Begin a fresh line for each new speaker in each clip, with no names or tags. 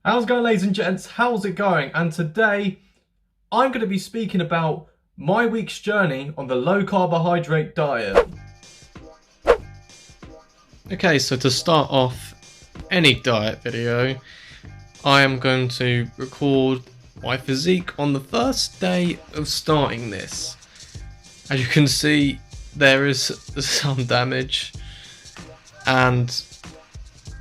How's it going, ladies and gents? How's it going? And today I'm going to be speaking about my week's journey on the low carbohydrate diet. Okay, so to start off any diet video, I am going to record my physique on the first day of starting this. As you can see, there is some damage, and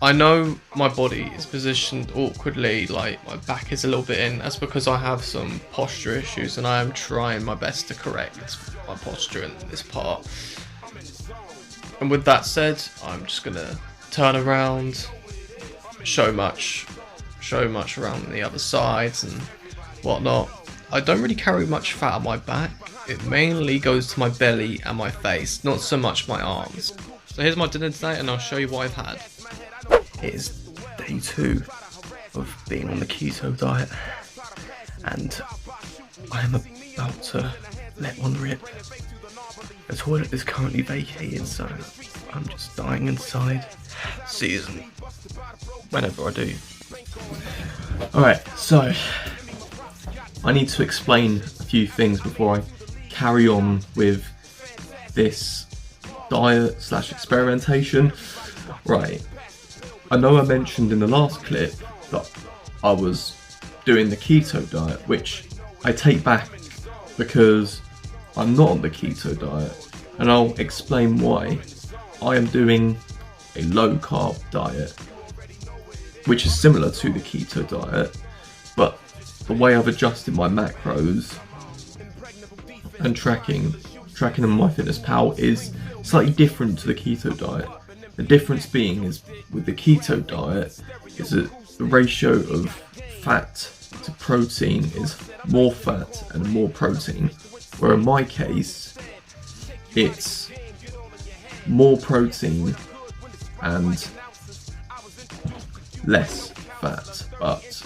I know my body is positioned awkwardly, like my back is a little bit in. That's because I have some posture issues and I am trying my best to correct my posture in this part. And with that said, I'm just gonna turn around, show much around the other sides and whatnot. I don't really carry much fat on my back. It mainly goes to my belly and my face, not so much my arms. So here's my dinner today and I'll show you what I've had.
It is day 2 of being on the keto diet, and I am about to let one rip. The toilet is currently vacated, so I'm just dying inside. Season whenever I do. Alright, so I need to explain a few things before I carry on with this diet / experimentation. Right. I know I mentioned in the last clip that I was doing the keto diet, which I take back because I'm not on the keto diet, and I'll explain why. I am doing a low carb diet, which is similar to the keto diet, but the way I've adjusted my macros and tracking on MyFitnessPal is slightly different to the keto diet. The difference being is with the keto diet is that the ratio of fat to protein is more fat and more protein, where in my case it's more protein and less fat. But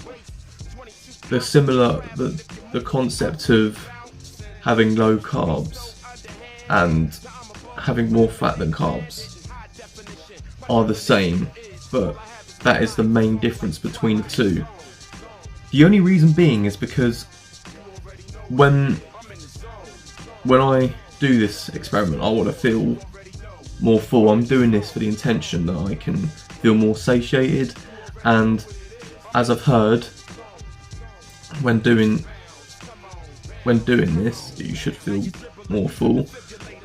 the concept of having low carbs and having more fat than carbs are the same, but that is the main difference between the two. The only reason being is because when I do this experiment, I want to feel more full. I'm doing this for the intention that I can feel more satiated, and as I've heard, when doing this, you should feel more full,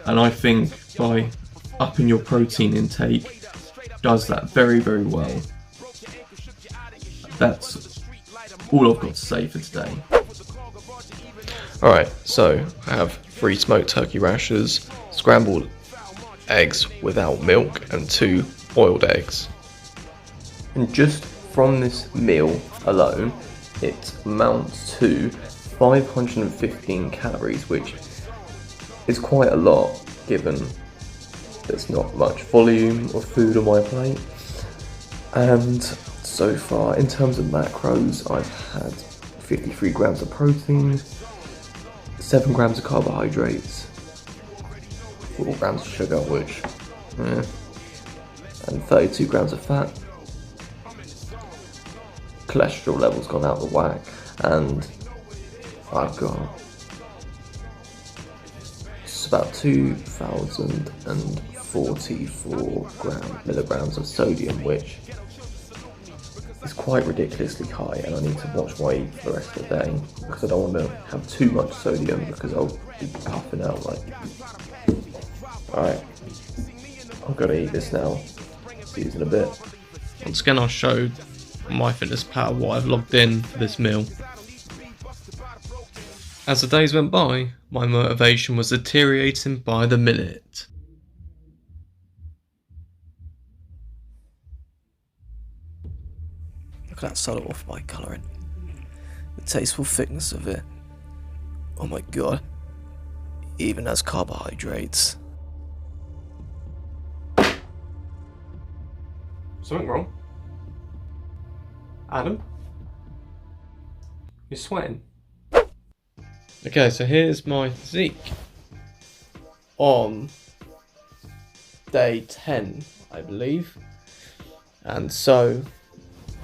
and I think by upping your protein intake does that very, very well. That's all I've got to say for today.
Alright, so I have 3 smoked turkey rashers, scrambled eggs without milk, and 2 boiled eggs.
And just from this meal alone, it amounts to 515 calories, which is quite a lot given there's not much volume of food on my plate. And so far, in terms of macros, I've had 53 grams of protein, 7 grams of carbohydrates, 4 grams of sugar, which, and 32 grams of fat. Cholesterol levels gone out the whack, and I've got about 2,044 milligrams of sodium, which is quite ridiculously high, and I need to watch what I eat for the rest of the day because I don't want to have too much sodium because I'll be puffing out like. Alright, I've got to eat this now. See you in a bit.
Once again, I'll show MyFitnessPal what I've logged in for this meal. As the days went by, my motivation was deteriorating by the minute.
Look at that solid off by colouring. The tasteful thickness of it. Oh my god. It even has carbohydrates.
Something wrong? Adam? You're sweating.
Okay, so here's my physique on day 10, I believe. And so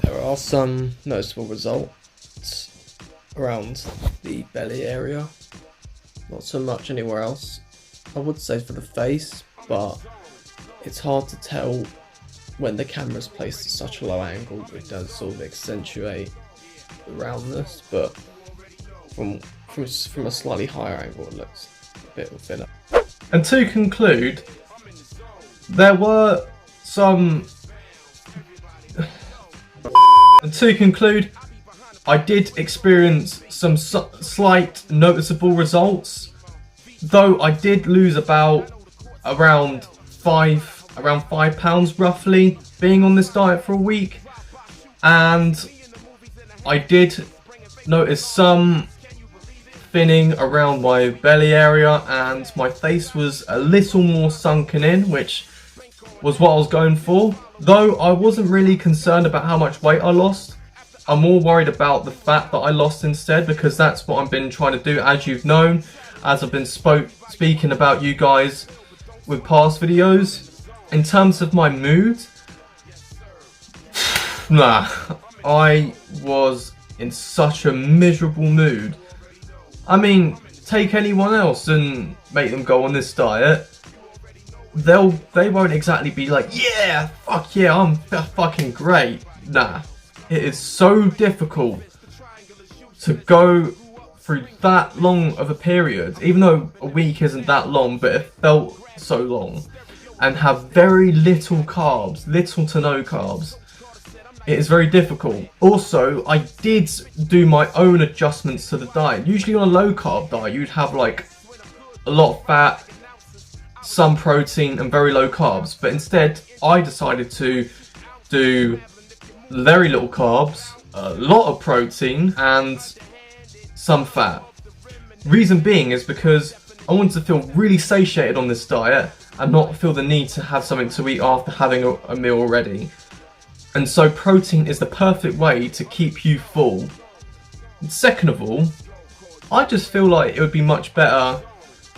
There are some noticeable results around the belly area, not so much anywhere else. I would say for the face, but it's hard to tell when the camera's placed at such a low angle. It does sort of accentuate the roundness, but from a slightly higher angle it looks a bit thinner.
And to conclude, there were some... And to conclude, I did experience some slight noticeable results, though I did lose around 5 pounds roughly being on this diet for a week, and I did notice some thinning around my belly area, and my face was a little more sunken in, which was what I was going for. Though I wasn't really concerned about how much weight I lost. I'm more worried about the fat that I lost instead, because that's what I've been trying to do, as you've known, as I've been speaking about you guys with past videos. In terms of my mood, nah, I was in such a miserable mood. I mean, take anyone else and make them go on this diet, they won't exactly be like, yeah, fuck yeah, I'm fucking great. Nah, it is so difficult to go through that long of a period, even though a week isn't that long, but it felt so long, and have very little carbs, little to no carbs. It is very difficult. Also, I did do my own adjustments to the diet. Usually on a low carb diet, you'd have like a lot of fat, some protein and very low carbs. But instead, I decided to do very little carbs, a lot of protein and some fat. Reason being is because I wanted to feel really satiated on this diet and not feel the need to have something to eat after having a meal already. And so protein is the perfect way to keep you full. And second of all, I just feel like it would be much better,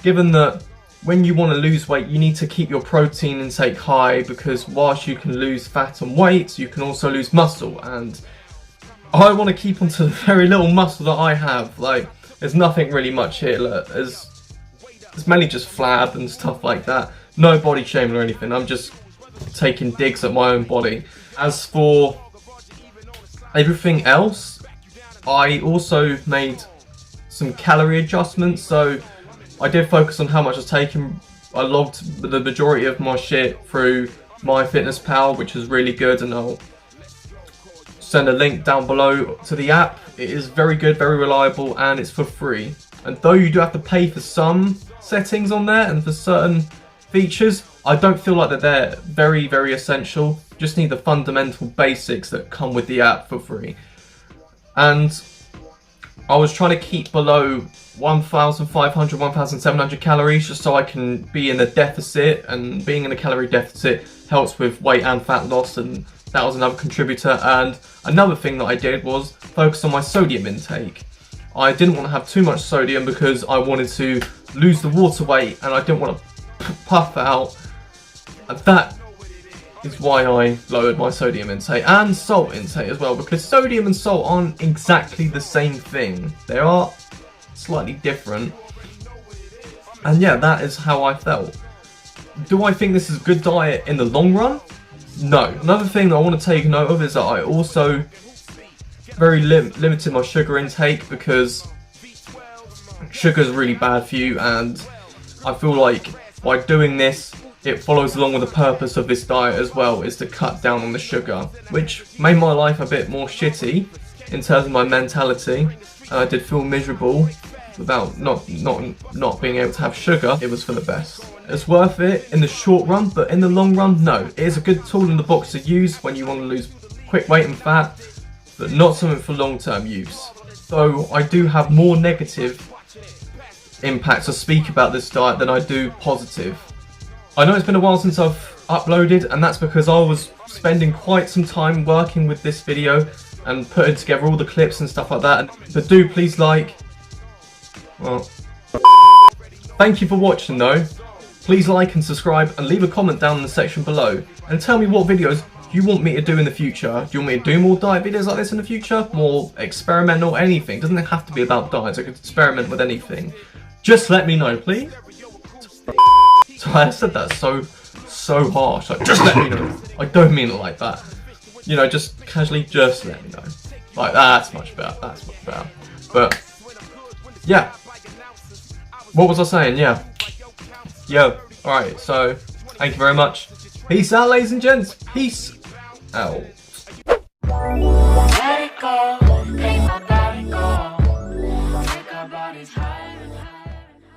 given that when you want to lose weight, you need to keep your protein intake high, because whilst you can lose fat and weight, you can also lose muscle. And I want to keep onto the very little muscle that I have. Like, there's nothing really much here. Look, there's mainly just flab and stuff like that. No body shaming or anything. I'm just taking digs at my own body. As for everything else, I also made some calorie adjustments. So I did focus on how much I was taking. I logged the majority of my shit through MyFitnessPal, which is really good, and I'll send a link down below to the app. It is very good, very reliable, and it's for free. And though you do have to pay for some settings on there and for certain features, I don't feel like that they're very, very essential. Just need the fundamental basics that come with the app for free. And I was trying to keep below 1,500, 1,700 calories just so I can be in a deficit, and being in a calorie deficit helps with weight and fat loss, and that was another contributor. And another thing that I did was focus on my sodium intake. I didn't want to have too much sodium because I wanted to lose the water weight and I didn't want to puff out. And that is why I lowered my sodium intake and salt intake as well, because sodium and salt aren't exactly the same thing. They are slightly different. And yeah, that is how I felt. Do I think this is a good diet in the long run? No. Another thing that I want to take note of is that I also very limited my sugar intake, because sugar is really bad for you, and I feel like by doing this, it follows along with the purpose of this diet as well, is to cut down on the sugar, which made my life a bit more shitty in terms of my mentality, and I did feel miserable without not being able to have sugar. It was for the best. It's worth it in the short run, but in the long run, no. It is a good tool in the box to use when you want to lose quick weight and fat, but not something for long-term use. So I do have more negative impacts to speak about this diet than I do positive. I know it's been a while since I've uploaded, and that's because I was spending quite some time working with this video and putting together all the clips and stuff like that. But do please like. Well, thank you for watching though. Please like and subscribe and leave a comment down in the section below and tell me what videos you want me to do in the future? Do you want me to do more diet videos like this in the future? More experimental, anything? Doesn't have to be about diets. I could experiment with anything. Just let me know, please. So I said that so harsh. Like, just let me know. I don't mean it like that. You know, just casually, just let me know. Like, that's much better. That's much better. But yeah. What was I saying? Yeah. Yo. Alright, so thank you very much. Peace out, ladies and gents. Peace out.
Let it go.